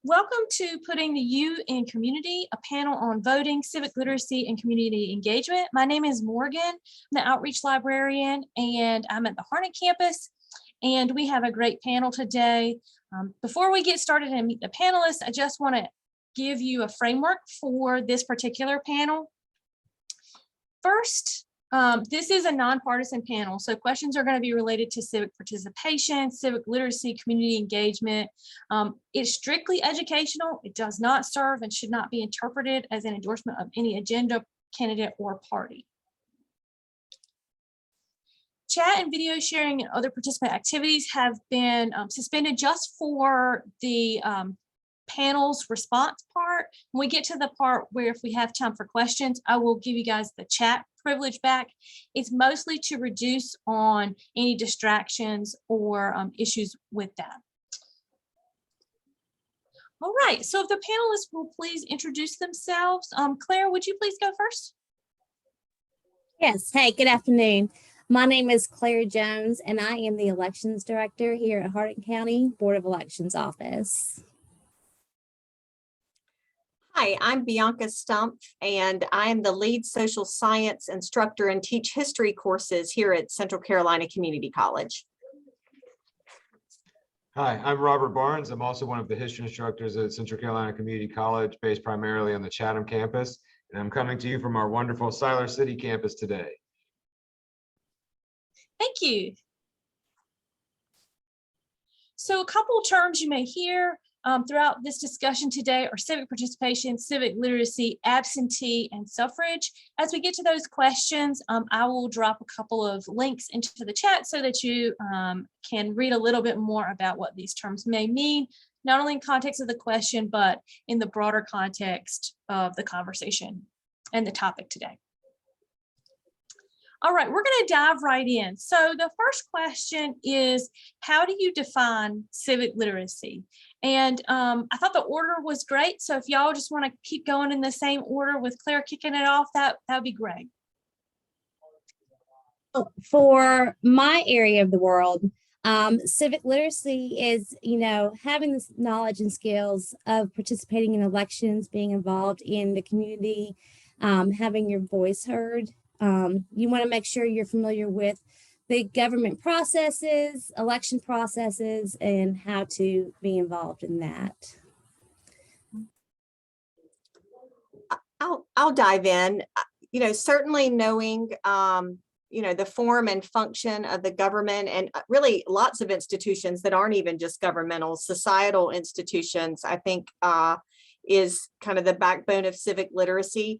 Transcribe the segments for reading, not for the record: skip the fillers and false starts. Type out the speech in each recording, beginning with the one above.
Welcome to Putting the U in Community, a panel on voting, civic literacy, and community engagement. My name is Morgan. I'm the outreach librarian, and I'm at the Harnett campus, and we have a great panel today. Before we get started and meet the panelists, I just want to give you a framework for this particular panel. First, this is a nonpartisan panel, so questions are going to be related to civic participation, civic literacy, community engagement. It's strictly educational. It does not serve and should not be interpreted as an endorsement of any agenda, candidate, or party. Chat and video sharing and other participant activities have been suspended just for the panel's response part. When we get to the part where if we have time for questions, I will give you guys the chat privilege back. It's mostly to reduce on any distractions or issues with that. All right, so if the panelists will please introduce themselves. Claire, would you please go first? Yes, hey, good afternoon. My name is Claire Jones, and I am the Elections Director here at Hardin County Board of Elections Office. Hi, I'm Bianca Stumpf, and I am the lead social science instructor and teach history courses here at Central Carolina Community College. Hi, I'm Robert Barnes. I'm also one of the history instructors at Central Carolina Community College, based primarily on the Chatham campus, and I'm coming to you from our wonderful Siler City campus today. Thank you. So a couple terms you may hear throughout this discussion today are civic participation, civic literacy, absentee, and suffrage. As we get to those questions, I will drop a couple of links into the chat so that you can read a little bit more about what these terms may mean, not only in context of the question, but in the broader context of the conversation and the topic today. All right, we're going to dive right in. So the first question is, how do you define civic literacy? And I thought the order was great. So if y'all just want to keep going in the same order with Claire kicking it off, that would be great. For my area of the world, civic literacy is, having this knowledge and skills of participating in elections, being involved in the community, having your voice heard. You want to make sure you're familiar with the government processes, election processes, and how to be involved in that. I'll dive in. Certainly knowing, the form and function of the government, and really lots of institutions that aren't even just governmental, societal institutions, I think is kind of the backbone of civic literacy.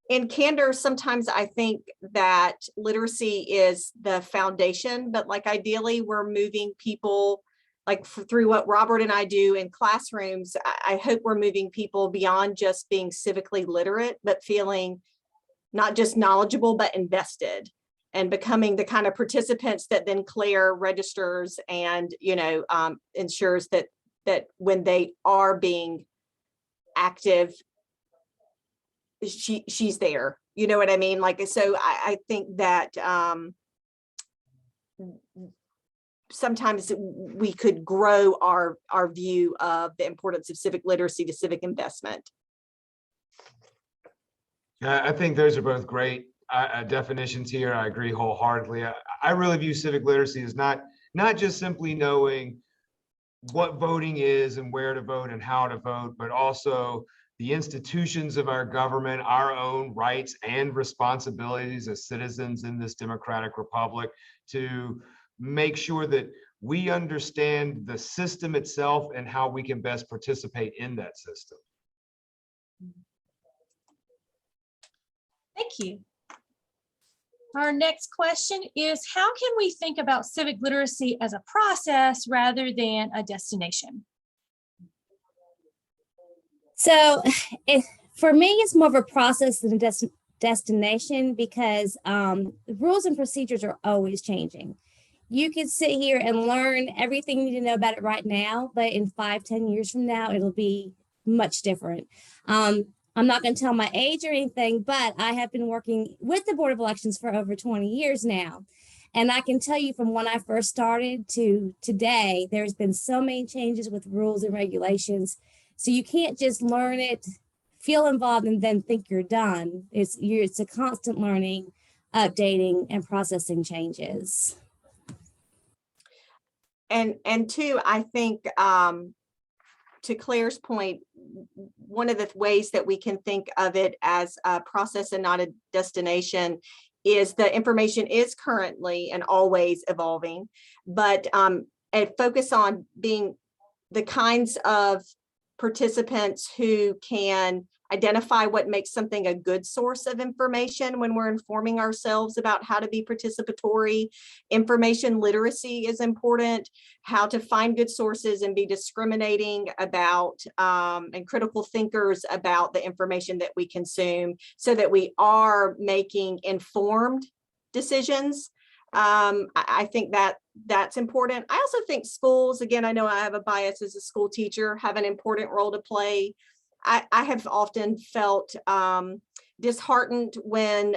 In candor, sometimes I think that literacy is the foundation, but like ideally we're moving people like through what Robert and I do in classrooms. I hope we're moving people beyond just being civically literate, but feeling not just knowledgeable, but invested and becoming the kind of participants that then Claire registers and, ensures that when they are being active, she's there, you know what I mean? Like, so I think that sometimes we could grow our view of the importance of civic literacy to civic investment. I think those are both great definitions here. I agree wholeheartedly. I really view civic literacy as not just simply knowing what voting is and where to vote and how to vote, but also the institutions of our government, our own rights and responsibilities as citizens in this democratic republic, to make sure that we understand the system itself and how we can best participate in that system. Thank you. Our next question is, how can we think about civic literacy as a process rather than a destination? So for me, it's more of a process than a destination because the rules and procedures are always changing. You can sit here and learn everything you need to know about it right now, but in 5-10 years from now, it'll be much different. I'm not going to tell my age or anything, but I have been working with the Board of Elections for over 20 years now. And I can tell you from when I first started to today, there's been so many changes with rules and regulations. So you can't just learn it, feel involved, and then think you're done. It's a constant learning, updating, and processing changes. And two, I think to Claire's point, one of the ways that we can think of it as a process and not a destination is the information is currently and always evolving, but a focus on being the kinds of participants who can identify what makes something a good source of information when we're informing ourselves about how to be participatory. Information literacy is important, how to find good sources and be discriminating about and critical thinkers about the information that we consume so that we are making informed decisions. I think that that's important. I also think schools, again, I know I have a bias as a school teacher, have an important role to play. I have often felt disheartened when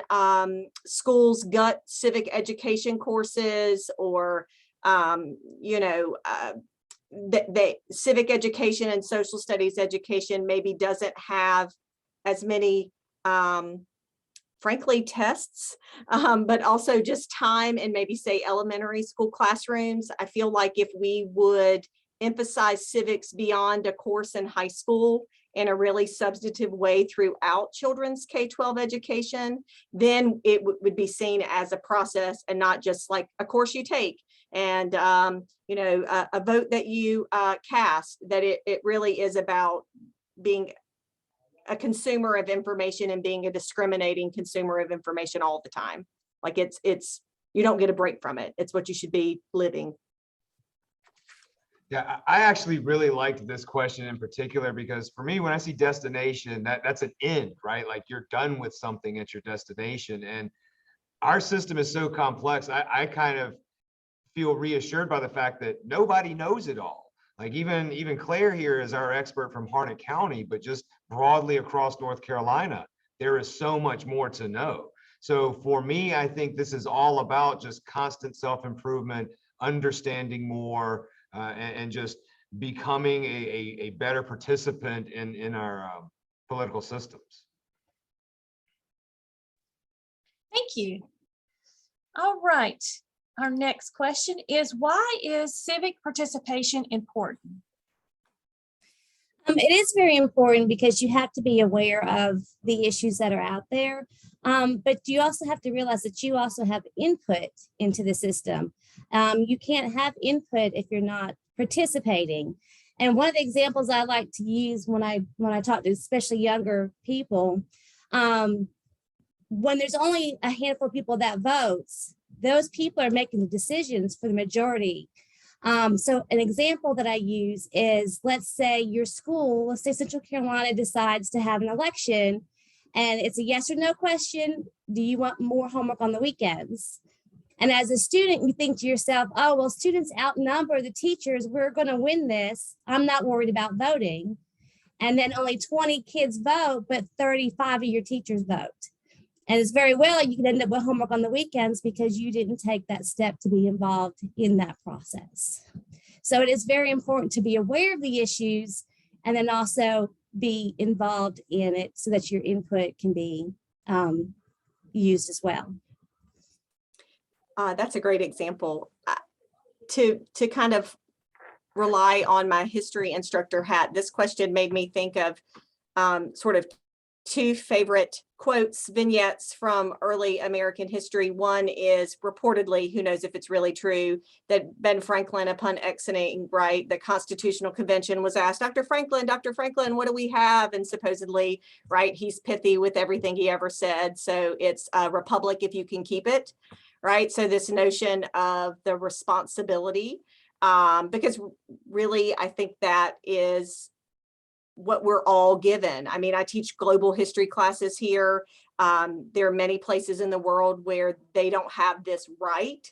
schools gut civic education courses or, that civic education and social studies education maybe doesn't have as many, frankly, tests, but also just time in maybe say elementary school classrooms. I feel like if we would emphasize civics beyond a course in high school in a really substantive way throughout children's K-12 education, then it would be seen as a process and not just like a course you take and a vote that you cast, that it really is about being a consumer of information and being a discriminating consumer of information all the time. Like it's you don't get a break from it. It's what you should be living. Yeah, I actually really liked this question in particular because for me, when I see destination, that's an end, right? Like you're done with something at your destination. And our system is so complex. I kind of feel reassured by the fact that nobody knows it all. Like even Claire here is our expert from Harnett County, but just broadly across North Carolina, there is so much more to know. So for me, I think this is all about just constant self-improvement, understanding more, and just becoming a better participant in our political systems. Thank you. All right. Our next question is, why is civic participation important? It is very important because you have to be aware of the issues that are out there. But you also have to realize that you also have input into the system. You can't have input if you're not participating. And one of the examples I like to use when I talk to especially younger people, when there's only a handful of people that votes, those people are making the decisions for the majority. So an example that I use is, let's say your school, let's say Central Carolina decides to have an election and it's a yes or no question. Do you want more homework on the weekends? And as a student, you think to yourself, oh, well, students outnumber the teachers. We're going to win this. I'm not worried about voting. And then only 20 kids vote, but 35 of your teachers vote. And it's very well, you can end up with homework on the weekends because you didn't take that step to be involved in that process. So it is very important to be aware of the issues and then also be involved in it so that your input can be used as well. That's a great example. To kind of rely on my history instructor hat, this question made me think of sort of two favorite quotes, vignettes from early American history. One is reportedly, who knows if it's really true, that Ben Franklin, upon exiting, right, the Constitutional Convention, was asked, Dr. Franklin, what do we have? And supposedly, right, he's pithy with everything he ever said. So it's a republic if you can keep it, right? So this notion of the responsibility, because really, I think that is what we're all given. I mean, I teach global history classes here. There are many places in the world where they don't have this right,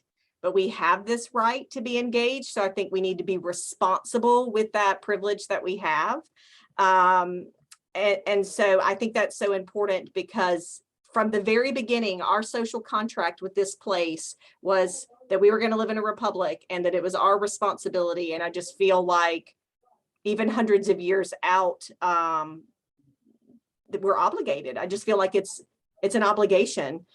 but we have this right to be engaged. So I think we need to be responsible with that privilege that we have. And so I think that's so important because from the very beginning, our social contract with this place was that we were going to live in a republic and that it was our responsibility. And I just feel like even hundreds of years out, that we're obligated. I just feel like it's an obligation.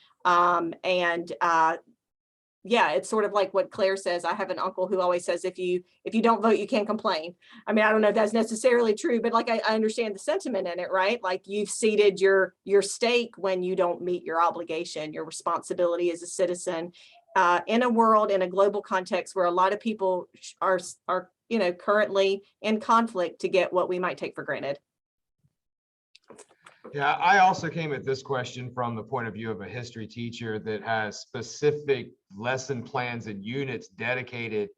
Yeah, it's sort of like what Claire says. I have an uncle who always says, if you don't vote, you can't complain. I mean, I don't know if that's necessarily true, but like I understand the sentiment in it, right? Like you've ceded your stake when you don't meet your obligation, your responsibility as a citizen, in a world, in a global context where a lot of people are currently in conflict to get what we might take for granted. Yeah, I also came at this question from the point of view of a history teacher that has specific lesson plans and units dedicated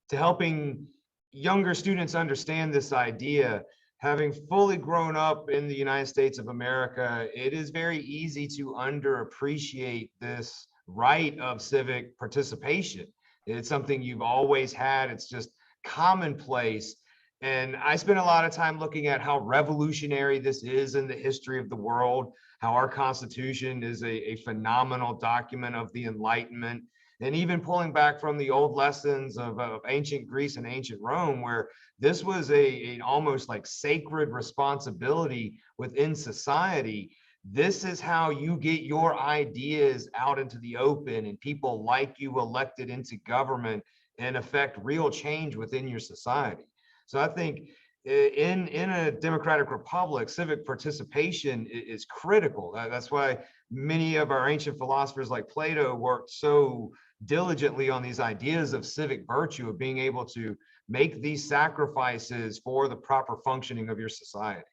to helping younger students understand this idea. Having fully grown up in the United States of America, it is very easy to underappreciate this right of civic participation. It's something you've always had. It's just commonplace. And I spent a lot of time looking at how revolutionary this is in the history of the world, how our Constitution is a phenomenal document of the Enlightenment, and even pulling back from the old lessons of ancient Greece and ancient Rome, where this was a almost like sacred responsibility within society. This is how you get your ideas out into the open and people like you elected into government and affect real change within your society. So I think in a democratic republic, civic participation is critical. That's why many of our ancient philosophers like Plato worked so diligently on these ideas of civic virtue, of being able to make these sacrifices for the proper functioning of your society.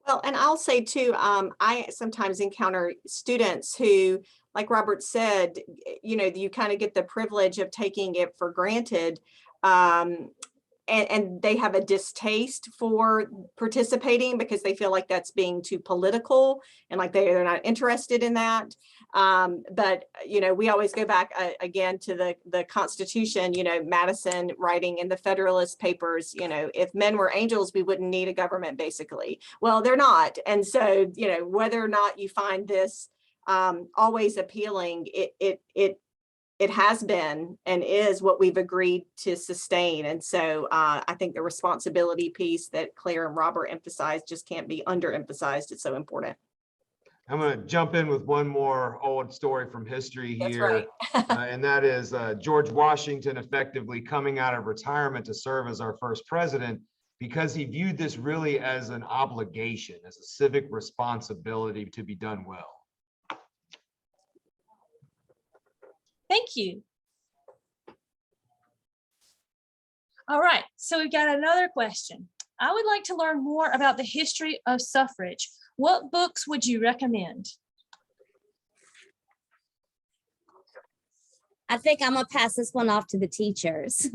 Well, and I'll say too, I sometimes encounter students who, like Robert said, you kind of get the privilege of taking it for granted. And they have a distaste for participating because they feel like that's being too political and like they're not interested in that. But, we always go back again to the Constitution, Madison writing in the Federalist Papers, if men were angels, we wouldn't need a government, basically. Well, they're not. And so, whether or not you find this always appealing, it has been and is what we've agreed to sustain. And so I think the responsibility piece that Claire and Robert emphasized just can't be underemphasized. It's so important. I'm going to jump in with one more old story from history here. That's right. And that is George Washington effectively coming out of retirement to serve as our first president, because he viewed this really as an obligation, as a civic responsibility to be done well. Thank you. All right, so we've got another question. I would like to learn more about the history of suffrage. What books would you recommend? I think I'm gonna pass this one off to the teachers.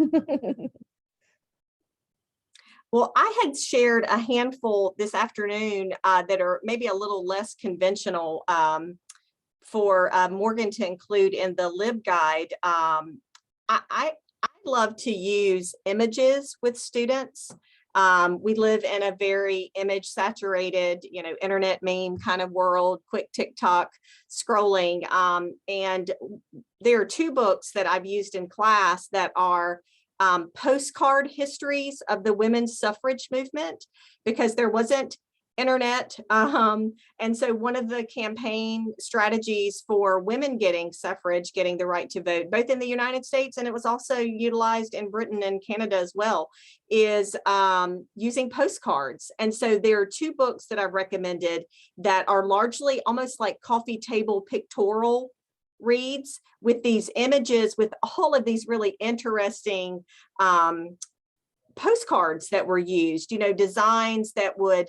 Well, I had shared a handful this afternoon that are maybe a little less conventional for Morgan to include in the LibGuide. I love to use images with students. We live in a very image saturated, internet meme kind of world, quick TikTok scrolling. And there are two books that I've used in class that are postcard histories of the women's suffrage movement, because there wasn't internet. And so one of the campaign strategies for women getting suffrage, getting the right to vote, both in the United States, and it was also utilized in Britain and Canada as well, is using postcards. And so there are two books that I've recommended that are largely almost like coffee table pictorial reads with these images, with all of these really interesting postcards that were used, designs that would,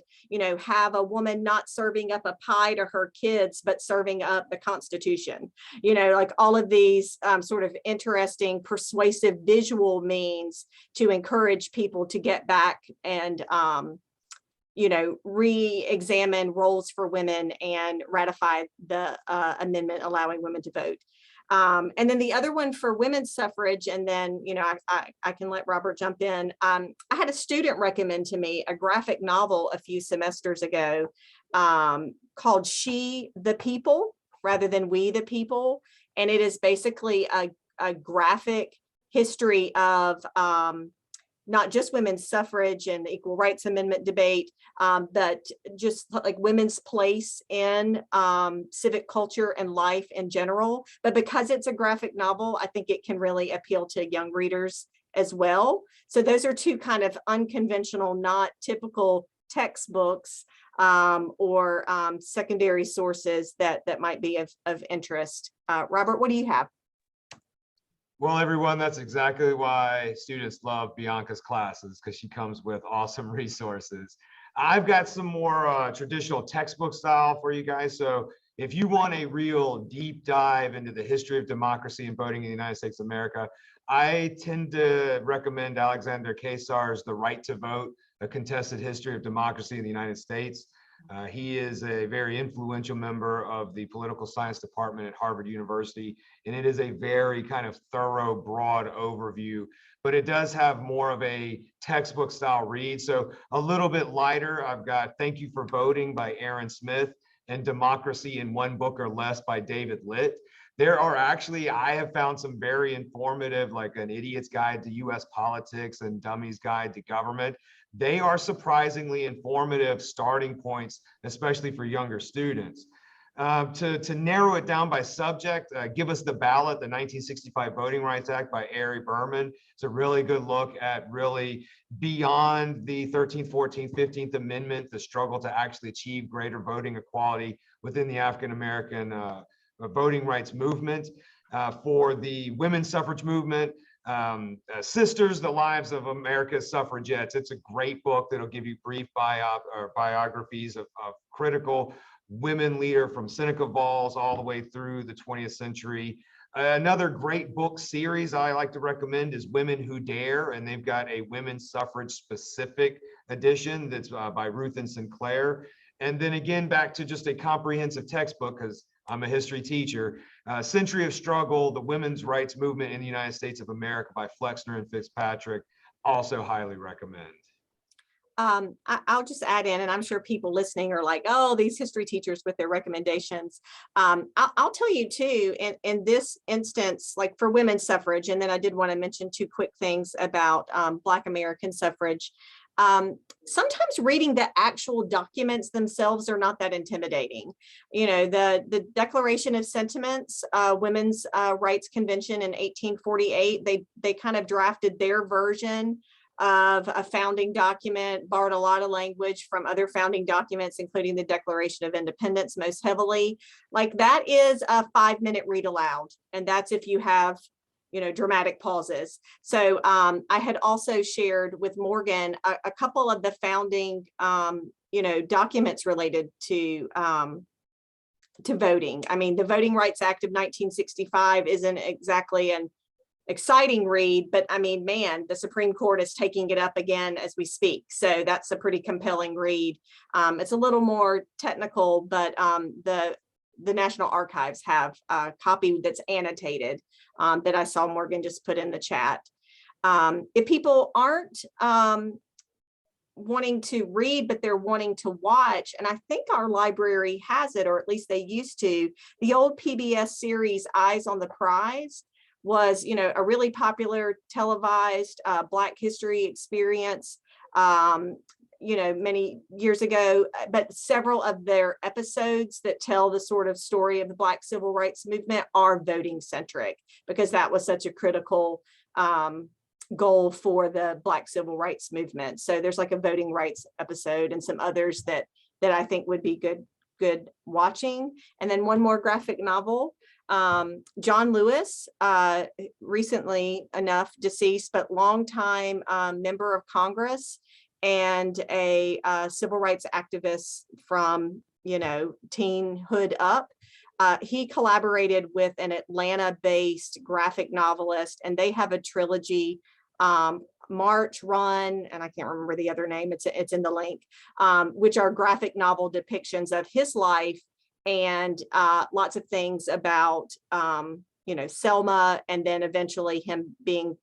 have a woman not serving up a pie to her kids, but serving up the Constitution, like all of these sort of interesting, persuasive visual means to encourage people to get back and, re-examine roles for women and ratify the amendment allowing women to vote. And then the other one for women's suffrage, and then, I can let Robert jump in. I had a student recommend to me a graphic novel a few semesters ago called She the People. rather than We the People. And it is basically a graphic history of not just women's suffrage and the Equal Rights Amendment debate, but just like women's place in civic culture and life in general. But because it's a graphic novel, I think it can really appeal to young readers as well. So those are two kind of unconventional, not typical textbooks or secondary sources that might be of interest. Robert, what do you have? Well, everyone, that's exactly why students love Bianca's classes, because she comes with awesome resources. I've got some more traditional textbook style for you guys. So if you want a real deep dive into the history of democracy and voting in the United States of America, I tend to recommend Alexander Kesar's The Right to Vote, A Contested History of Democracy in the United States. He is a very influential member of the political science department at Harvard University, and it is a very kind of thorough, broad overview, but it does have more of a textbook style read. So a little bit lighter, I've got Thank You for Voting by Aaron Smith and Democracy in One Book or Less by David Litt. There are actually, I have found some very informative, like An Idiot's Guide to US Politics and Dummy's Guide to Government. They are surprisingly informative starting points, especially for younger students. To narrow it down by subject, Give Us the Ballot, the 1965 Voting Rights Act by Ari Berman. It's a really good look at really beyond the 13th, 14th, 15th Amendment, the struggle to actually achieve greater voting equality within the African-American voting rights movement. For the women's suffrage movement, Sisters, The Lives of America's Suffragettes. It's a great book that'll give you brief biographies of critical women leader from Seneca Falls all the way through the 20th century. Another great book series I like to recommend is Women Who Dare, and they've got a women's suffrage specific edition that's by Ruth and Sinclair. And then again, back to just a comprehensive textbook, because I'm a history teacher, Century of Struggle, The Women's Rights Movement in the United States of America by Flexner and Fitzpatrick, also highly recommend. I'll just add in, and I'm sure people listening are like, oh, these history teachers with their recommendations. I'll tell you too, in this instance, like for women's suffrage, and then I did want to mention two quick things about Black American suffrage. Sometimes reading the actual documents themselves are not that intimidating. You know, the Declaration of Sentiments, Women's Rights Convention in 1848, they kind of drafted their version of a founding document, borrowed a lot of language from other founding documents, including the Declaration of Independence most heavily. Like that is a 5-minute read aloud. And that's if you have, you know, dramatic pauses. So I had also shared with Morgan a couple of the founding, you know, documents related to voting. I mean, the Voting Rights Act of 1965 isn't exactly an exciting read, but I mean, man, the Supreme Court is taking it up again as we speak. So that's a pretty compelling read. It's a little more technical, but the National Archives have a copy that's annotated that I saw Morgan just put in the chat. If people aren't wanting to read, but they're wanting to watch, and I think our library has it, or at least they used to, the old PBS series Eyes on the Prize was, you know, a really popular televised Black history experience, you know, many years ago, but several of their episodes that tell the sort of story of the Black civil rights movement are voting centric, because that was such a critical goal for the Black civil rights movement. So there's like a voting rights episode and some others that I think would be good watching. And then one more graphic novel. John Lewis, recently enough deceased, but longtime member of Congress and a civil rights activist from, you know, teenhood up. He collaborated with an Atlanta-based graphic novelist, and they have a trilogy, March, Run, and I can't remember the other name, it's in the link, which are graphic novel depictions of his life and lots of things about, you know, Selma, and then eventually him being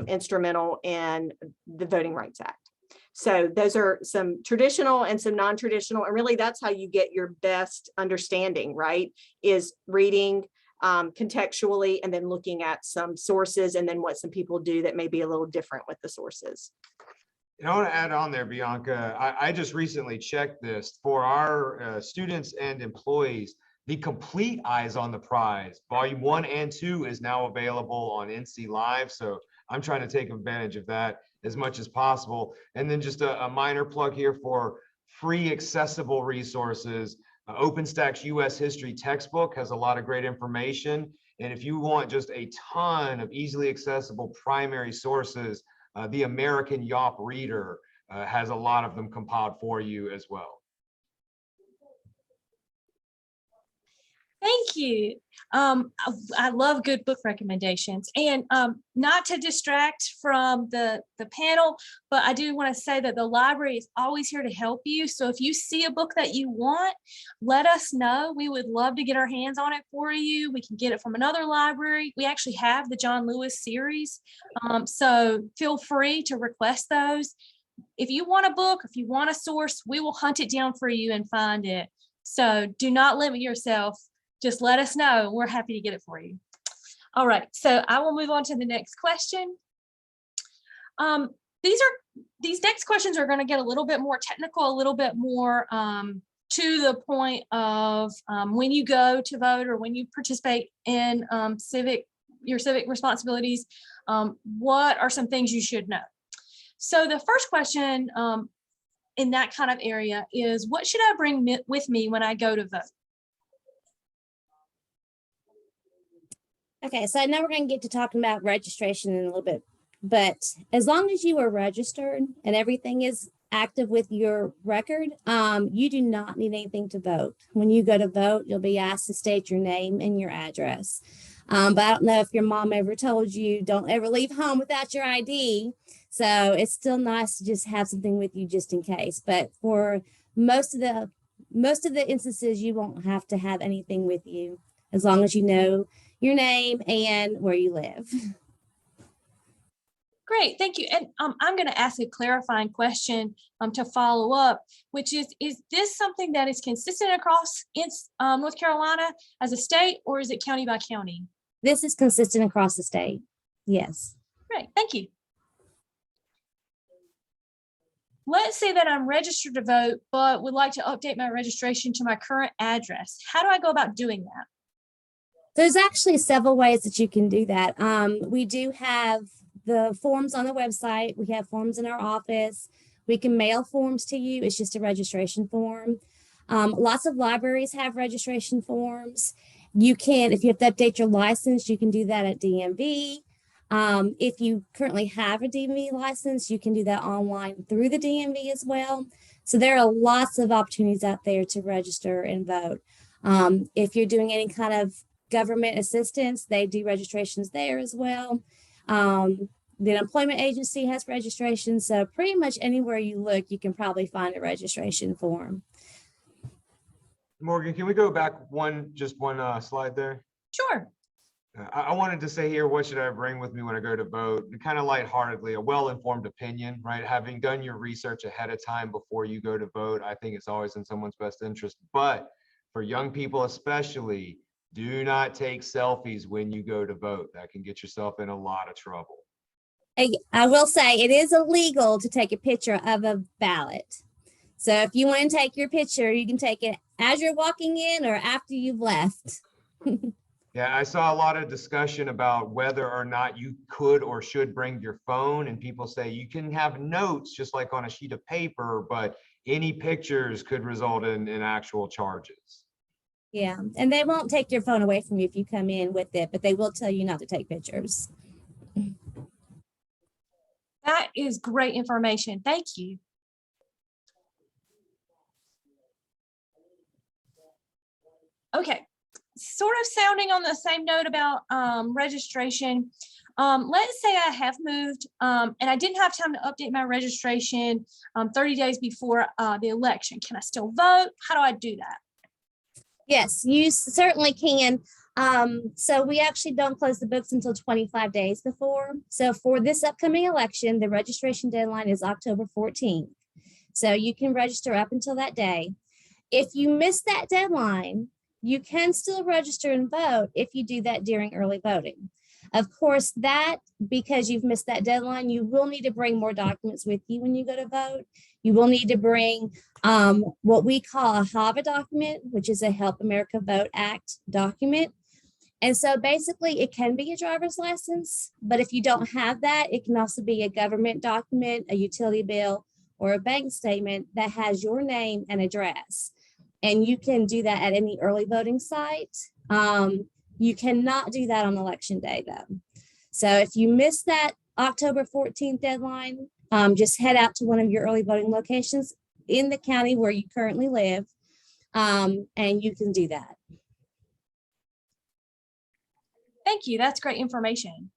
instrumental in the Voting Rights Act. So those are some traditional and some non-traditional, and really that's how you get your best understanding, right? Is reading contextually and then looking at some sources and then what some people do that may be a little different with the sources. And I want to add on there, Bianca, I just recently checked this for our students and employees. The complete Eyes on the Prize, volume 1 and 2 is now available on NC Live. So I'm trying to take advantage of that as much as possible. And then just a minor plug here for free accessible resources. OpenStack's US History textbook has a lot of great information. And if you want just a ton of easily accessible primary sources, the American Yawp Reader has a lot of them compiled for you as well. Thank you. I love good book recommendations, and not to distract from the panel, but I do want to say that the library is always here to help you. So if you see a book that you want, let us know. We would love to get our hands on it for you. We can get it from another library. We actually have the John Lewis series. So feel free to request those. If you want a book, if you want a source, we will hunt it down for you and find it. So do not limit yourself. Just let us know. We're happy to get it for you. All right, so I will move on to the next question. These next questions are going to get a little bit more technical, a little bit more to the point of when you go to vote or when you participate in your civic responsibilities, what are some things you should know? So the first question in that kind of area is, what should I bring with me when I go to vote? Okay, so I know we're going to get to talking about registration in a little bit, but as long as you are registered and everything is active with your record, you do not need anything to vote. When you go to vote, you'll be asked to state your name and your address. But I don't know if your mom ever told you, don't ever leave home without your ID. So it's still nice to just have something with you just in case. But for most of the instances, you won't have to have anything with you as long as you know your name and where you live. Great, thank you. And I'm going to ask a clarifying question to follow up, which is this something that is consistent across North Carolina as a state, or is it county by county? This is consistent across the state. Yes. Great, thank you. Let's say that I'm registered to vote, but would like to update my registration to my current address. How do I go about doing that? There's actually several ways that you can do that. We do have the forms on the website. We have forms in our office. We can mail forms to you. It's just a registration form. Lots of libraries have registration forms. You can, if you have to update your license, you can do that at DMV. If you currently have a DMV license, you can do that online through the DMV as well. So there are lots of opportunities out there to register and vote. If you're doing any kind of government assistance, they do registrations there as well. The unemployment agency has registration. So pretty much anywhere you look, you can probably find a registration form. Morgan, can we go back just one slide there? Sure. I wanted to say here, what should I bring with me when I go to vote? Kind of lightheartedly, a well-informed opinion, right? Having done your research ahead of time before you go to vote, I think it's always in someone's best interest. But for young people especially, do not take selfies when you go to vote. That can get yourself in a lot of trouble. I will say it is illegal to take a picture of a ballot. So if you want to take your picture, you can take it as you're walking in or after you've left. Yeah, I saw a lot of discussion about whether or not you could or should bring your phone, and people say you can have notes just like on a sheet of paper, but any pictures could result in actual charges. Yeah, and they won't take your phone away from you if you come in with it, but they will tell you not to take pictures. That is great information. Thank you. Okay, sort of sounding on the same note about registration. Let's say I have moved and I didn't have time to update my registration 30 days before the election. Can I still vote? How do I do that? Yes, you certainly can. So we actually don't close the books until 25 days before. So for this upcoming election, the registration deadline is October 14th. So you can register up until that day. If you miss that deadline, you can still register and vote if you do that during early voting. Of course, because you've missed that deadline, you will need to bring more documents with you when you go to vote. You will need to bring what we call a HAVA document, which is a Help America Vote Act document. And so basically it can be a driver's license, but if you don't have that, it can also be a government document, a utility bill, or a bank statement that has your name and address. And you can do that at any early voting site. You cannot do that on election day though. So if you miss that October 14th deadline, just head out to one of your early voting locations in the county where you currently live, and you can do that. Thank you. That's great information.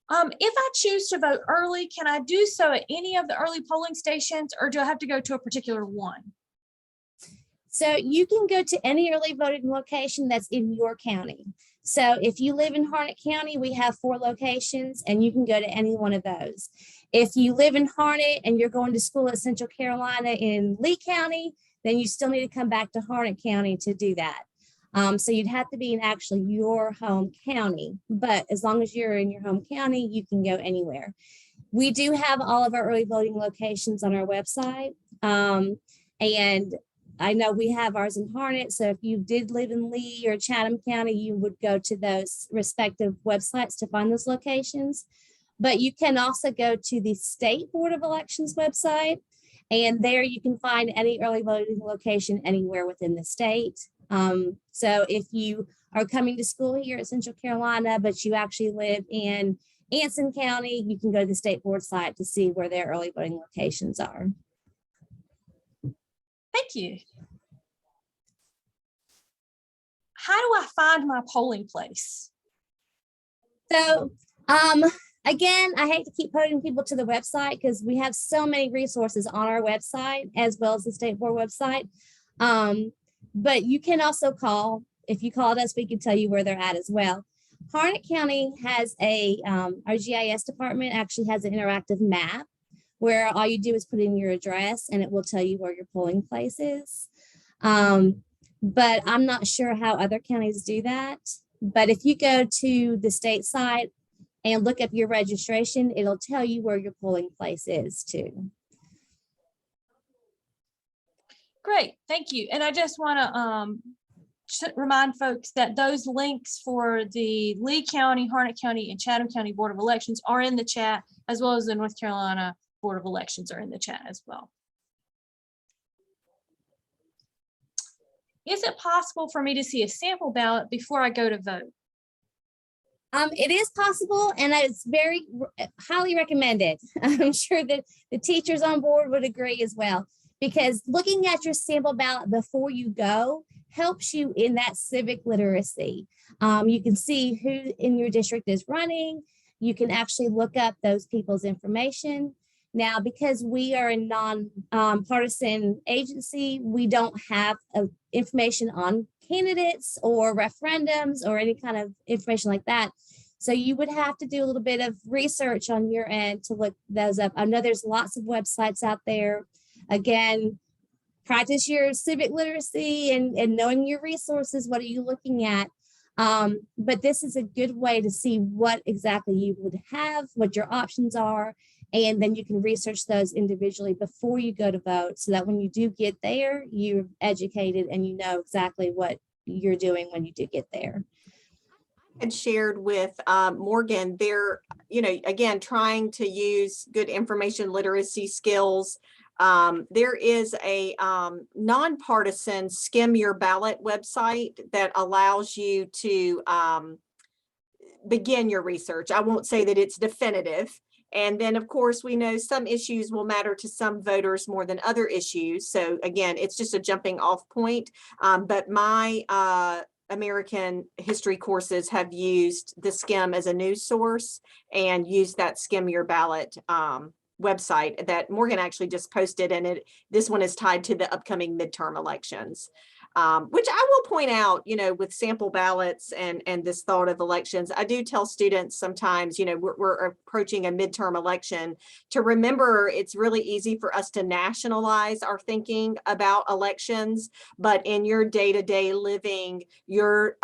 If I choose to vote early, can I do so at any of the early polling stations, or do I have to go to a particular one? So you can go to any early voting location that's in your county. So if you live in Harnett County, we have 4 locations and you can go to any one of those. If you live in Harnett and you're going to school at Central Carolina in Lee County, then you still need to come back to Harnett County to do that. So you'd have to be in actually your home county, but as long as you're in your home county, you can go anywhere. We do have all of our early voting locations on our website. And I know we have ours in Harnett. So if you did live in Lee or Chatham County, you would go to those respective websites to find those locations. But you can also go to the State Board of Elections website, and there you can find any early voting location anywhere within the state. So if you are coming to school here at Central Carolina, but you actually live in Anson County, you can go to the State Board site to see where their early voting locations are. Thank you. How do I find my polling place? So, again, I hate to keep putting people to the website because we have so many resources on our website as well as the State Board website. But you can also call. If you called us, we can tell you where they're at as well. Harnett County has our GIS department actually has an interactive map where all you do is put in your address and it will tell you where your polling place is. But I'm not sure how other counties do that. But if you go to the state site and look up your registration, it'll tell you where your polling place is too. Great, thank you. And I just want to remind folks that those links for the Lee County, Harnett County, and Chatham County Board of Elections are in the chat, as well as the North Carolina Board of Elections are in the chat as well. Is it possible for me to see a sample ballot before I go to vote? It is possible, and it's very highly recommended. I'm sure that the teachers on board would agree as well, because looking at your sample ballot before you go helps you in that civic literacy. You can see who in your district is running. You can actually look up those people's information. Now, because we are a non-partisan agency, we don't have information on candidates or referendums or any kind of information like that. So you would have to do a little bit of research on your end to look those up. I know there's lots of websites out there. Again, practice your civic literacy and knowing your resources. What are you looking at? But this is a good way to see what exactly you would have, what your options are, and then you can research those individually before you go to vote so that when you do get there, you're educated and you know exactly what you're doing when you do get there. And shared with Morgan, they're, again, trying to use good information literacy skills. There is a nonpartisan Skim Your Ballot website that allows you to begin your research. I won't say that it's definitive. And then, of course, we know some issues will matter to some voters more than other issues. So again, it's just a jumping off point. But my American history courses have used the Skim as a news source and used that Skim Your Ballot website that Morgan actually just posted, and this one is tied to the upcoming midterm elections. which I will point out, with sample ballots and this thought of elections, I do tell students sometimes, we're approaching a midterm election, to remember it's really easy for us to nationalize our thinking about elections, but in your day-to-day living, your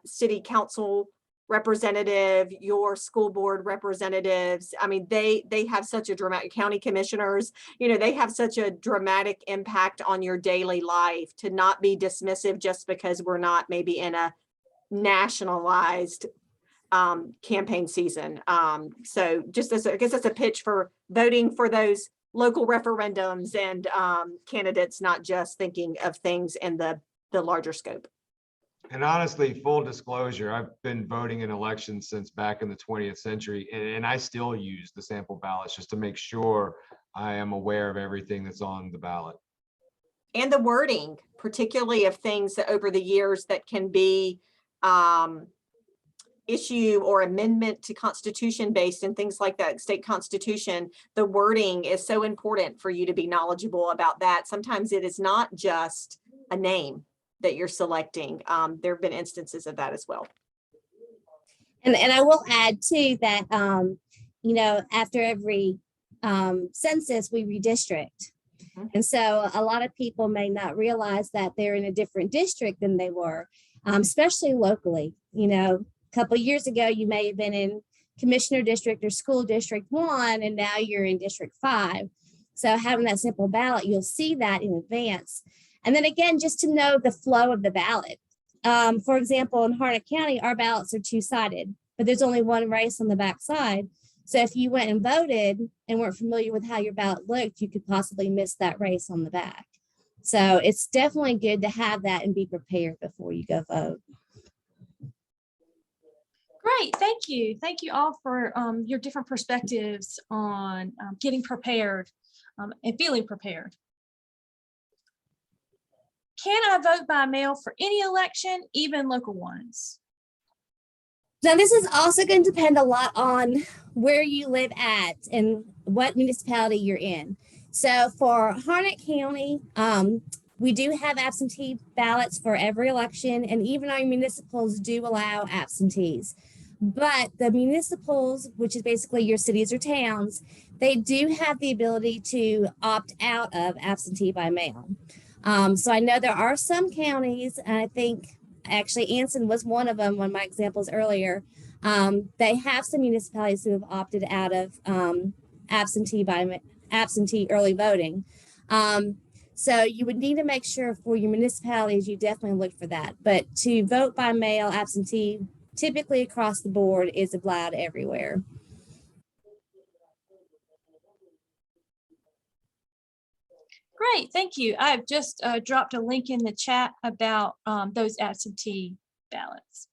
city council representative, your school board representatives, I mean, they have such a dramatic, county commissioners, they have such a dramatic impact on your daily life, to not be dismissive just because we're not maybe in a nationalized campaign season. So just I guess that's a pitch for voting for those local referendums and candidates, not just thinking of things in the larger scope. And honestly, full disclosure, I've been voting in elections since back in the 20th century, and I still use the sample ballots just to make sure I am aware of everything that's on the ballot. And the wording, particularly of things that over the years that can be issue or amendment to constitution based and things like that, state constitution, the wording is so important for you to be knowledgeable about that. Sometimes it is not just a name that you're selecting. There have been instances of that as well. And I will add too that, after every census, we redistrict. And so a lot of people may not realize that they're in a different district than they were, especially locally. A couple of years ago, you may have been in Commissioner District or School District 1, and now you're in District 5. So having that simple ballot, you'll see that in advance. And then again, just to know the flow of the ballot. For example, in Harnett County, our ballots are two-sided, but there's only one race on the back side. So if you went and voted and weren't familiar with how your ballot looked, you could possibly miss that race on the back. So it's definitely good to have that and be prepared before you go vote. Great, thank you. Thank you all for your different perspectives on getting prepared and feeling prepared. Can I vote by mail for any election, even local ones? Now, this is also going to depend a lot on where you live at and what municipality you're in. So for Harnett County, we do have absentee ballots for every election, and even our municipals do allow absentees. But the municipals, which is basically your cities or towns, they do have the ability to opt out of absentee by mail. So I know there are some counties, and I think actually Anson was one of them, one of my examples earlier. They have some municipalities who have opted out of absentee early voting. So you would need to make sure for your municipalities, you definitely look for that. But to vote by mail absentee, typically across the board, is allowed everywhere. Great, thank you. I've just dropped a link in the chat about those absentee ballots.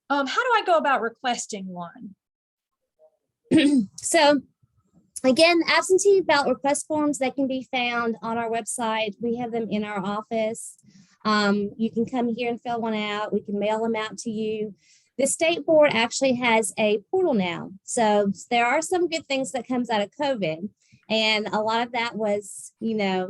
How do I go about requesting one? So again, absentee ballot request forms that can be found on our website. We have them in our office. You can come here and fill one out. We can mail them out to you. The state board actually has a portal now. So there are some good things that comes out of COVID. And a lot of that was, a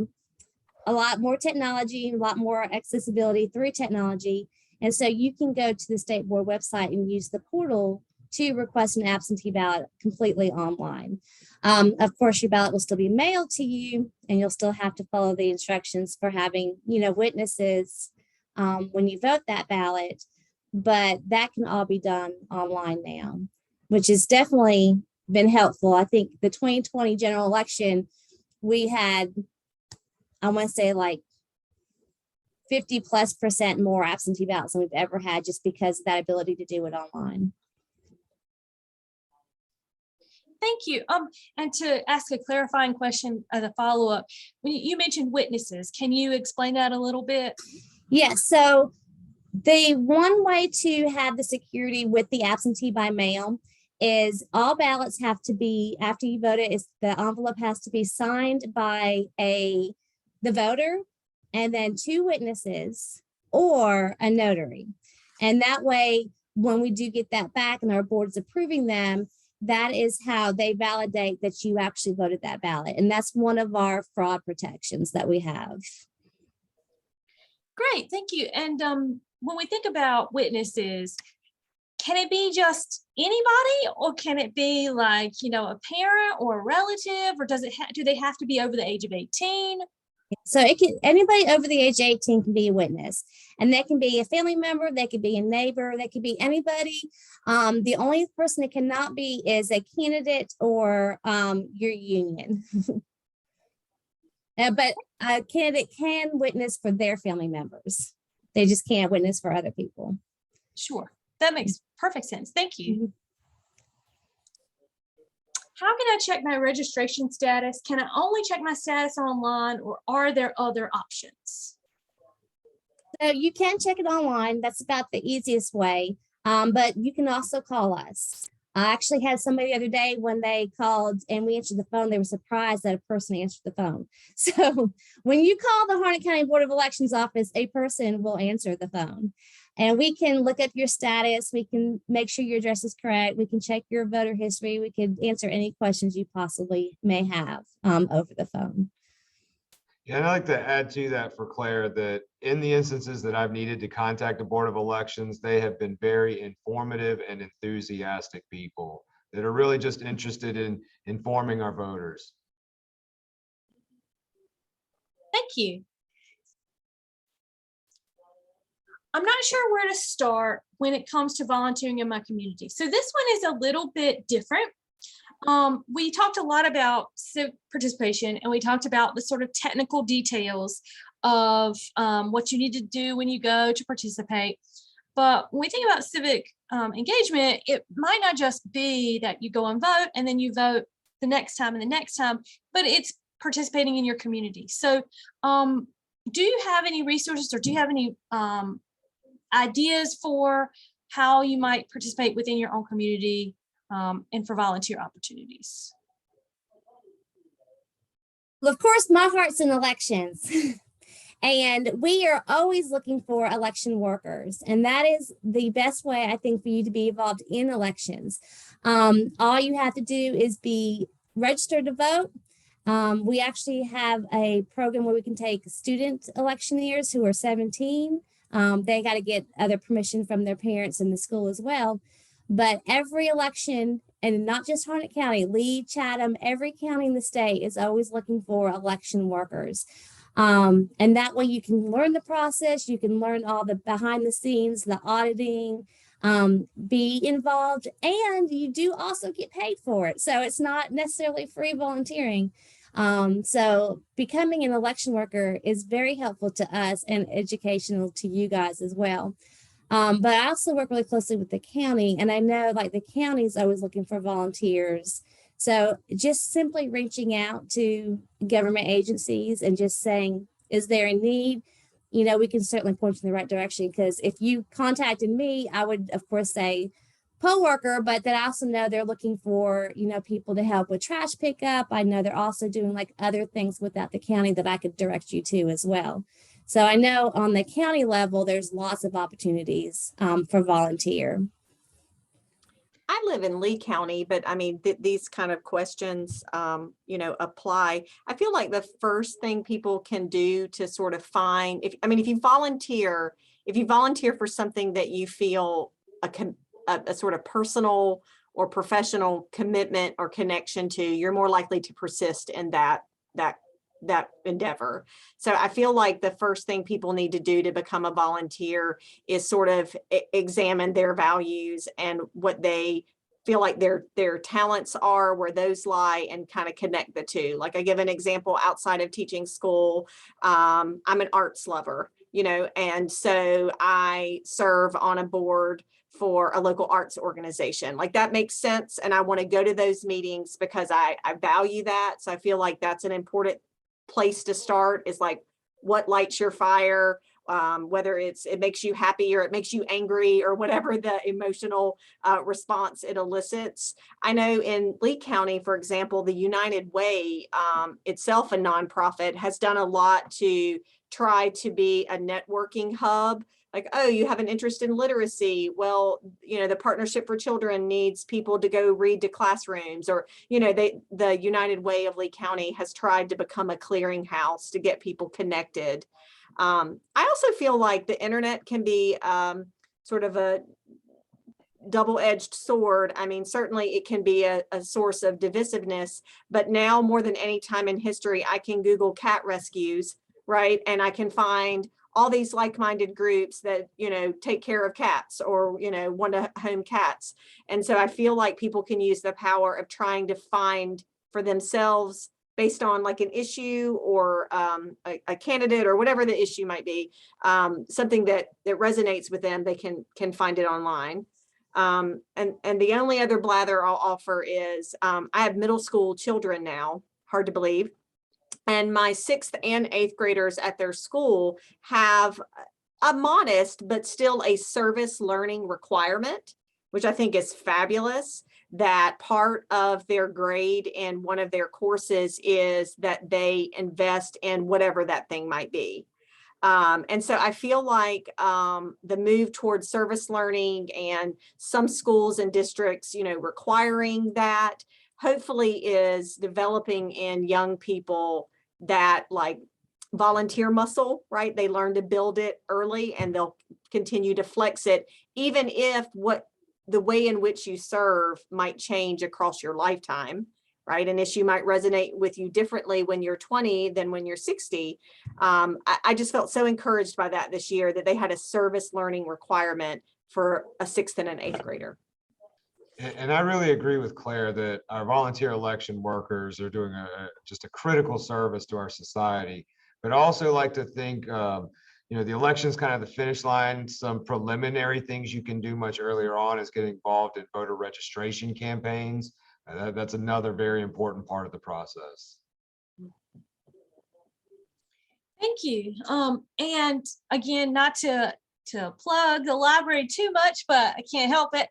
lot more technology, a lot more accessibility through technology. And so you can go to the state board website and use the portal to request an absentee ballot completely online. Of course, your ballot will still be mailed to you, and you'll still have to follow the instructions for having, witnesses when you vote that ballot. But that can all be done online now, which has definitely been helpful. I think the 2020 general election, we had, I want to say like 50+% more absentee ballots than we've ever had, just because of that ability to do it online. Thank you. And to ask a clarifying question as a follow-up, when you mentioned witnesses, can you explain that a little bit? Yes. So the one way to have the security with the absentee by mail is all ballots have to be, after you vote it, the envelope has to be signed by the voter and then 2 witnesses or a notary. And that way, when we do get that back and our board is approving them, that is how they validate that you actually voted that ballot. And that's one of our fraud protections that we have. Great, thank you. And when we think about witnesses, can it be just anybody, or can it be like, a parent or a relative, or do they have to be over the age of 18? So anybody over the age of 18 can be a witness, and that can be a family member, they could be a neighbor, they could be anybody. The only person it cannot be is a candidate or your union. But a candidate can witness for their family members. They just can't witness for other people. Sure, that makes perfect sense. Thank you. Mm-hmm. How can I check my registration status? Can I only check my status online, or are there other options? So you can check it online. That's about the easiest way. But you can also call us. I actually had somebody the other day, when they called and we answered the phone, they were surprised that a person answered the phone. So when you call the Harnett County Board of Elections office, a person will answer the phone. And we can look up your status. We can make sure your address is correct. We can check your voter history. We can answer any questions you possibly may have over the phone. Yeah, and I'd like to add to that for Claire that in the instances that I've needed to contact the Board of Elections, they have been very informative and enthusiastic people that are really just interested in informing our voters. Thank you. I'm not sure where to start when it comes to volunteering in my community. So this one is a little bit different. We talked a lot about civic participation, and we talked about the sort of technical details of what you need to do when you go to participate. But when we think about civic engagement, it might not just be that you go and vote and then you vote the next time and the next time, but it's participating in your community. So do you have any resources, or do you have any ideas for how you might participate within your own community and for volunteer opportunities? Well, of course, my heart's in elections. And we are always looking for election workers. And that is the best way, I think, for you to be involved in elections. All you have to do is be registered to vote. We actually have a program where we can take student electioneers who are 17. They got to get other permission from their parents and the school as well. But every election, and not just Harnett County, Lee, Chatham, every county in the state is always looking for election workers. And that way you can learn the process, you can learn all the behind the scenes, the auditing, be involved, and you do also get paid for it. So it's not necessarily free volunteering. So becoming an election worker is very helpful to us and educational to you guys as well. But I also work really closely with the county, and I know like the county is always looking for volunteers. So just simply reaching out to government agencies and just saying, is there a need? You know, we can certainly point you in the right direction, because if you contacted me, I would, of course, say poll worker, but then I also know they're looking for, people to help with trash pickup. I know they're also doing like other things without the county that I could direct you to as well. So I know on the county level, there's lots of opportunities for volunteer. I live in Lee County, but I mean, these kind of questions, apply. I feel like the first thing people can do to sort of find, if you volunteer for something that you feel a sort of personal or professional commitment or connection to, you're more likely to persist in that endeavor. So I feel like the first thing people need to do to become a volunteer is sort of examine their values and what they feel like their talents are, where those lie, and kind of connect the two. Like I give an example outside of teaching school. I'm an arts lover, and so I serve on a board for a local arts organization. Like that makes sense. And I want to go to those meetings because I value that. So I feel like that's an important place to start, is like what lights your fire, whether it makes you happy or it makes you angry or whatever the emotional response it elicits. I know in Lee County, for example, the United Way itself, a nonprofit, has done a lot to try to be a networking hub. Like, oh, you have an interest in literacy. Well, the Partnership for Children needs people to go read to classrooms, or, the United Way of Lee County has tried to become a clearinghouse to get people connected. I also feel like the internet can be sort of a double-edged sword. I mean, certainly it can be a source of divisiveness, but now more than any time in history, I can Google cat rescues, right? And I can find all these like-minded groups that, take care of cats or, want to home cats. And so I feel like people can use the power of trying to find for themselves, based on like an issue or a candidate or whatever the issue might be, something that resonates with them, they can find it online. And the only other blather I'll offer is I have middle school children now, hard to believe. And my 6th and 8th graders at their school have a modest, but still a service learning requirement, which I think is fabulous, that part of their grade in one of their courses is that they invest in whatever that thing might be. And so I feel like the move towards service learning and some schools and districts, requiring that, hopefully is developing in young people that like volunteer muscle, right? They learn to build it early and they'll continue to flex it, even if the way in which you serve might change across your lifetime, right? An issue might resonate with you differently when you're 20 than when you're 60. I just felt so encouraged by that this year, that they had a service learning requirement for a 6th and an 8th grader. And I really agree with Claire that our volunteer election workers are doing just a critical service to our society. But I also like to think, the election's kind of the finish line. Some preliminary things you can do much earlier on is getting involved in voter registration campaigns. That's another very important part of the process. Thank you. And again, not to plug the library too much, but I can't help it.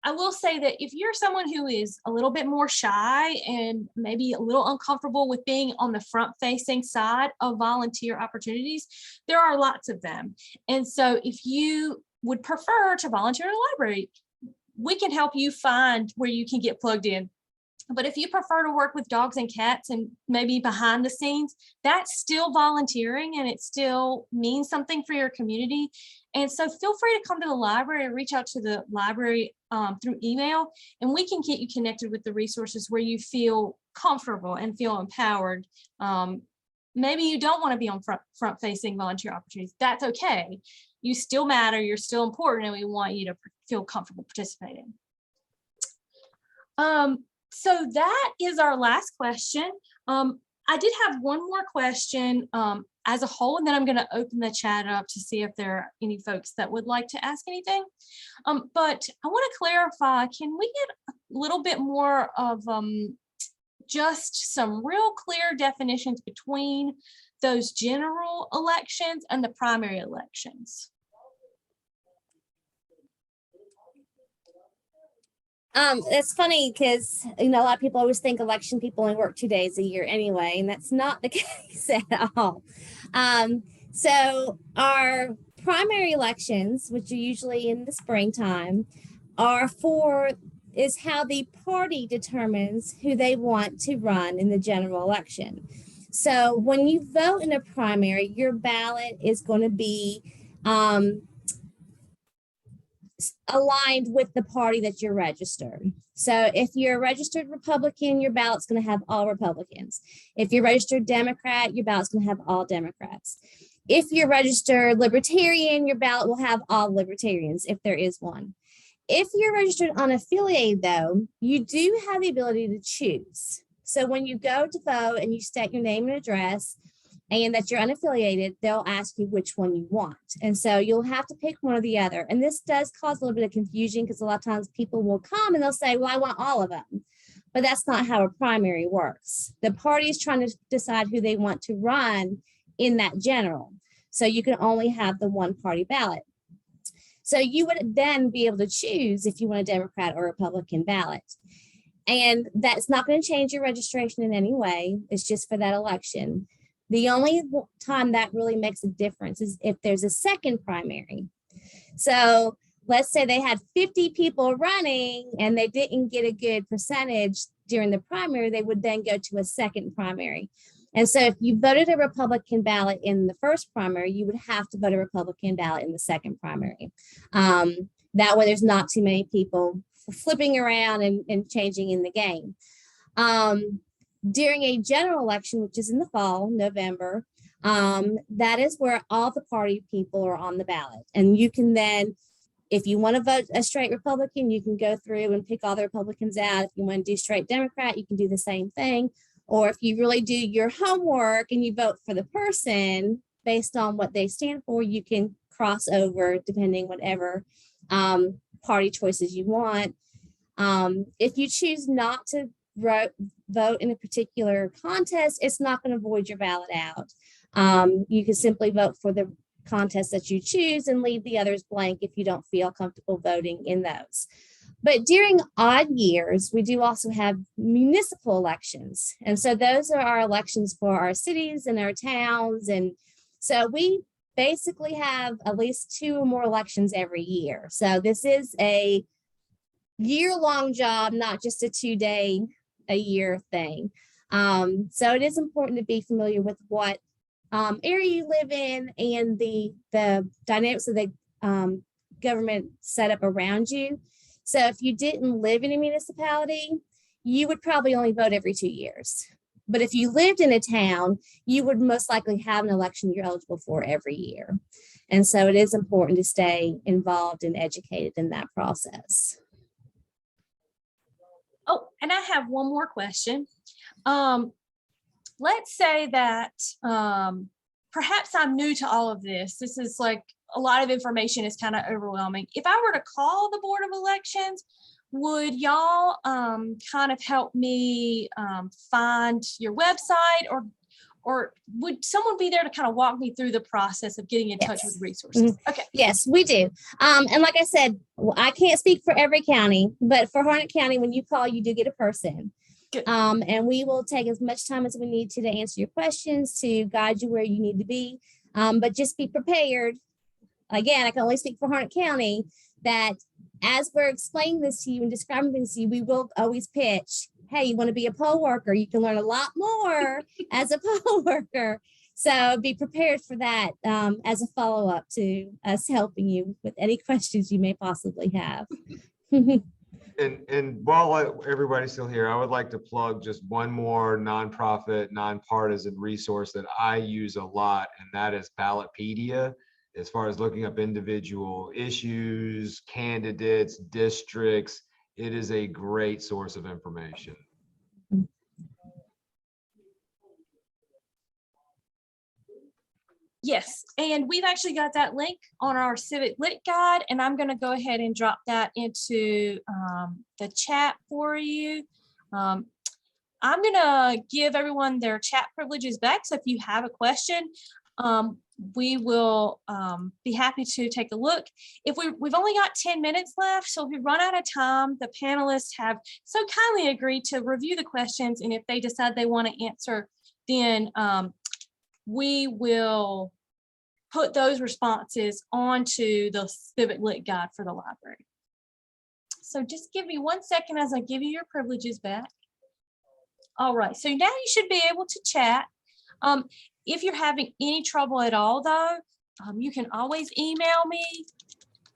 I will say that if you're someone who is a little bit more shy and maybe a little uncomfortable with being on the front-facing side of volunteer opportunities, there are lots of them. And so if you would prefer to volunteer in a library, we can help you find where you can get plugged in. But if you prefer to work with dogs and cats and maybe behind the scenes, that's still volunteering and it still means something for your community. And so feel free to come to the library and reach out to the library through email, and we can get you connected with the resources where you feel comfortable and feel empowered. Maybe you don't want to be on front-facing volunteer opportunities. That's okay. You still matter, you're still important, and we want you to feel comfortable participating. So that is our last question. I did have one more question as a whole, and then I'm going to open the chat up to see if there are any folks that would like to ask anything. But I want to clarify, can we get a little bit more of just some real clear definitions between those general elections and the primary elections? It's funny because, a lot of people always think election people only work 2 days a year anyway, and that's not the case at all. So our primary elections, which are usually in the springtime, is how the party determines who they want to run in the general election. So when you vote in a primary, your ballot is going to be aligned with the party that you're registered. So if you're a registered Republican, your ballot's going to have all Republicans. If you're registered Democrat, your ballot's going to have all Democrats. If you're registered Libertarian, your ballot will have all Libertarians, if there is one. If you're registered unaffiliated, though, you do have the ability to choose. So when you go to vote and you state your name and address, and that you're unaffiliated, they'll ask you which one you want. And so you'll have to pick one or the other. And this does cause a little bit of confusion because a lot of times people will come and they'll say, well, I want all of them. But that's not how a primary works. The party is trying to decide who they want to run in that general. So you can only have the one party ballot. So you would then be able to choose if you want a Democrat or Republican ballot. And that's not going to change your registration in any way. It's just for that election. The only time that really makes a difference is if there's a second primary. So let's say they had 50 people running and they didn't get a good percentage during the primary, they would then go to a second primary. And so if you voted a Republican ballot in the first primary, you would have to vote a Republican ballot in the second primary. That way there's not too many people flipping around and changing in the game. During a general election, which is in the fall, November, that is where all the party people are on the ballot. And you can then, if you want to vote a straight Republican, you can go through and pick all the Republicans out. If you want to do straight Democrat, you can do the same thing. Or if you really do your homework and you vote for the person based on what they stand for, you can cross over depending whatever party choices you want. If you choose not to vote in a particular contest, it's not going to void your ballot out. You can simply vote for the contest that you choose and leave the others blank if you don't feel comfortable voting in those. But during odd years, we do also have municipal elections. And so those are our elections for our cities and our towns. And so we basically have at least 2 or more elections every year. So this is a year-long job, not just a 2-day-a-year thing. So it is important to be familiar with what area you live in and the dynamics of the government setup around you. So if you didn't live in a municipality, you would probably only vote every 2 years. But if you lived in a town, you would most likely have an election you're eligible for every year. And so it is important to stay involved and educated in that process. Oh, and I have one more question. Let's say that perhaps I'm new to all of this. This is like a lot of information is kind of overwhelming. If I were to call the Board of Elections, would y'all kind of help me find your website, or would someone be there to kind of walk me through the process of getting in touch with resources? Okay. Yes, we do. And like I said, I can't speak for every county, but for Harnett County, when you call, you do get a person. And we will take as much time as we need to answer your questions, to guide you where you need to be. But just be prepared. Again, I can only speak for Harnett County, that as we're explaining this to you and describing this to you, we will always pitch, hey, you want to be a poll worker? You can learn a lot more as a poll worker. So be prepared for that as a follow-up to us helping you with any questions you may possibly have. And while everybody's still here, I would like to plug just one more nonprofit, nonpartisan resource that I use a lot, and that is Ballotpedia. As far as looking up individual issues, candidates, districts, it is a great source of information. Yes, and we've actually got that link on our Civic Lit guide, and I'm going to go ahead and drop that into the chat for you. I'm going to give everyone their chat privileges back, so if you have a question, we will be happy to take a look. If we've only got 10 minutes left, so if we run out of time, the panelists have so kindly agreed to review the questions, and if they decide they want to answer, then we will put those responses onto the Civic Lit guide for the library. So just give me 1 second as I give you your privileges back. All right, so now you should be able to chat. If you're having any trouble at all though, you can always email me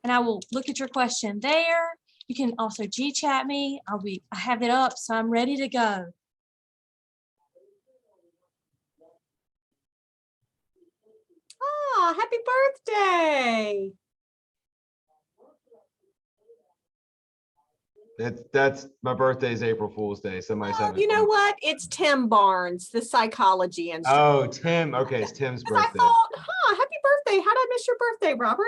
and I will look at your question there. You can also G-chat me. I have it up, so I'm ready to go. Oh, happy birthday. That's my birthday is April Fool's Day. Somebody said, You know what? It's Tim Barnes, the psychology instructor. oh, Tim. Okay, it's Tim's Because I birthday. thought, happy birthday. How did I miss your birthday, Robert?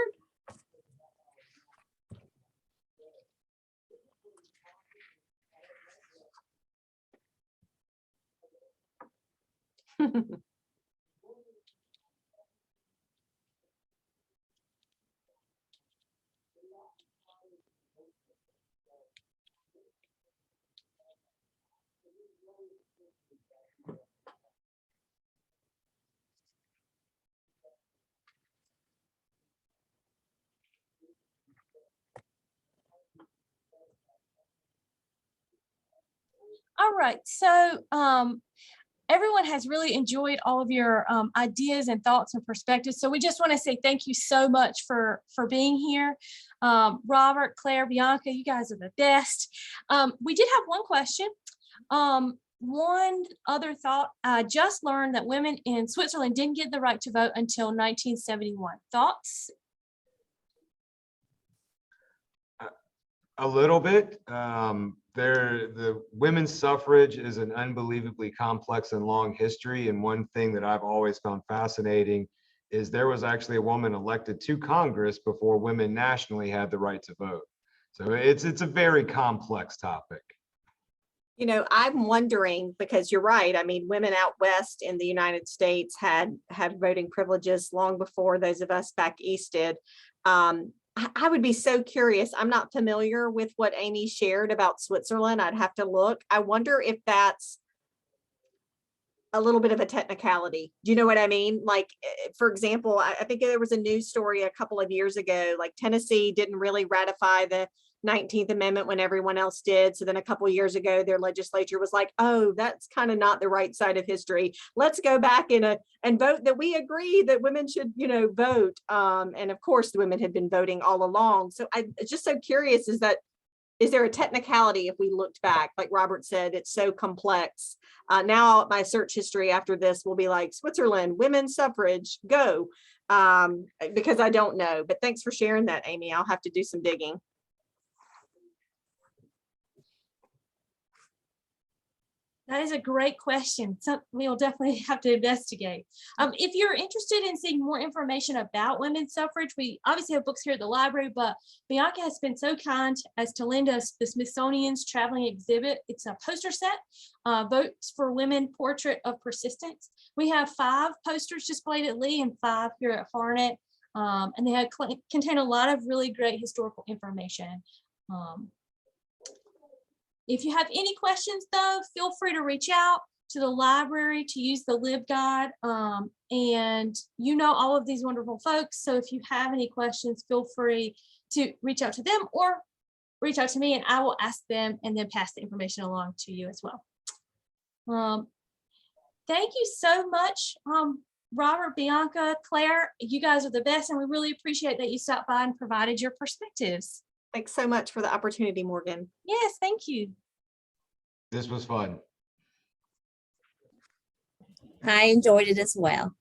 All right, so everyone has really enjoyed all of your ideas and thoughts and perspectives. So we just want to say thank you so much for being here. Robert, Claire, Bianca, you guys are the best. We did have one question. One other thought, I just learned that women in Switzerland didn't get the right to vote until 1971. Thoughts? A little bit. The women's suffrage is an unbelievably complex and long history. And one thing that I've always found fascinating is there was actually a woman elected to Congress before women nationally had the right to vote. So it's a very complex topic. You know, I'm wondering, because you're right. I mean, women out west in the United States had voting privileges long before those of us back east did. I would be so curious. I'm not familiar with what Amy shared about Switzerland. I'd have to look. I wonder if that's a little bit of a technicality. Do you know what I mean? Like, for example, I think there was a news story a couple of years ago, like Tennessee didn't really ratify the 19th Amendment when everyone else did. So then a couple of years ago, their legislature was like, oh, that's kind of not the right side of history. Let's go back and vote that we agree that women should, vote. And of course, the women had been voting all along. So I'm just so curious, is there a technicality if we looked back? Like Robert said, it's so complex. Now my search history after this will be like Switzerland, women's suffrage, go. Because I don't know, but thanks for sharing that, Amy. I'll have to do some digging. That is a great question. So we'll definitely have to investigate. If you're interested in seeing more information about women's suffrage, we obviously have books here at the library, but Bianca has been so kind as to lend us the Smithsonian's traveling exhibit. It's a poster set, Votes for Women, Portrait of Persistence. We have 5 posters displayed at Lee and 5 here at Harnett, and they contain a lot of really great historical information. If you have any questions, though, feel free to reach out to the library to use the LibGuide. And all of these wonderful folks. So if you have any questions, feel free to reach out to them or reach out to me and I will ask them and then pass the information along to you as well. Thank you so much, Robert, Bianca, Claire. You guys are the best and we really appreciate that you stopped by and provided your perspectives. Thanks so much for the opportunity, Morgan. Yes, thank you. This was fun. I enjoyed it as well.